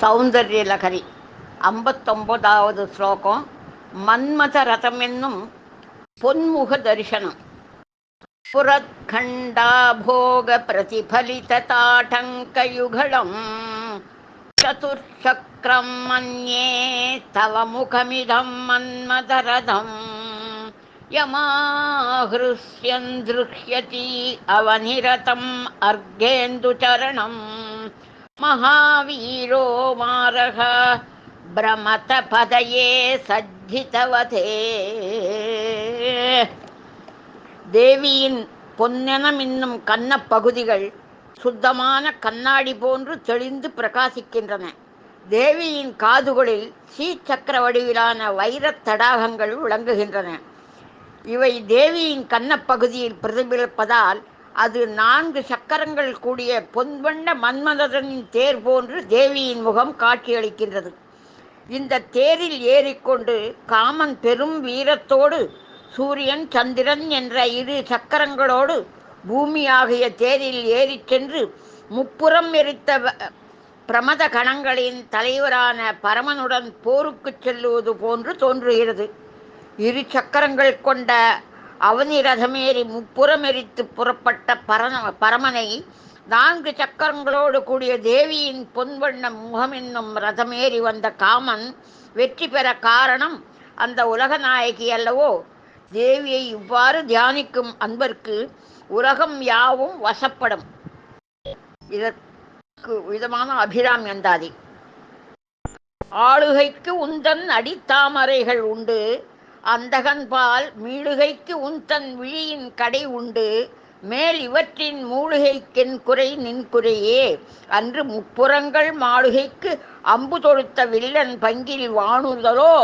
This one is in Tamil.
சௌந்தர்யலகரி 59வது ஸ்லோகம். மன்மத ரதம் என்னும் பொன்முக தரிசனம். புரத்கண்டாபோக பிரதிபலித தாட்டங்கயுகலம் சதுர்ச்சக்ரம் மன்யே தவ முகமிதம் மன்மதரதம் யமாஹ்ருஸ்யன் திருஹ்யதி அவனிரதம் அர்கேந்துச்சரணம் மகாவீரோ மாரக பிரமத பதயே சஜ்ஜிதவதே. தேவியின் பொன்னெனம் இன்னும் கன்னப்பகுதிகள் சுத்தமான கண்ணாடி போன்று தெளிந்து பிரகாசிக்கின்றன. தேவியின் காதுகளில் சீச்சக்கர வடிவிலான வைரத் தடாகங்கள் விளங்குகின்றன. இவை தேவியின் கன்னப்பகுதியில் பிரதிபலிப்பதால் அது 4 சக்கரங்கள் கூடிய பொன்வண்ண மன்மதனின் தேர் போன்று தேவியின் முகம் காட்சியளிக்கின்றது. இந்த தேரில் ஏறிக்கொண்டு காமன் பெரும் வீரத்தோடு சூரியன் சந்திரன் என்ற 2 சக்கரங்களோடு பூமி ஆகிய தேரில் ஏறிச் சென்று முப்புறம் எரித்த பிரமத கணங்களின் தலைவரான பரமனுடன் போருக்கு செல்லுவது போன்று தோன்றுகிறது. 2 சக்கரங்கள் கொண்ட அவனி ரதமேறி முப்புறம் எரித்து புறப்பட்ட பரமனை 4 சக்கரங்களோடு கூடிய தேவியின் பொன்வண்ண முகம் என்னும் ரதமேறி வந்த காமன் வெற்றி பெற காரணம் அந்த உலகநாயகி அல்லவோ. தேவியை இவ்வாறு தியானிக்கும் அன்பர்க்கு உலகம் யாவும் வசப்படும். இதற்கு விதமான அபிராமி அந்தாதி. ஆளுகைக்கு உந்தன் அடித்தாமரைகள் உண்டு, அந்தகன்பால் மீளுகைக்கு உந்தன் விழியின் கடை உண்டு, மேல் இவற்றின் மூளுகைக்கென் குறை நின் குறையே, அன்று முப்புறங்கள் மாளுகைக்கு அம்பு தொடுத்த வில்லன் பங்கில் வாணுதலோ.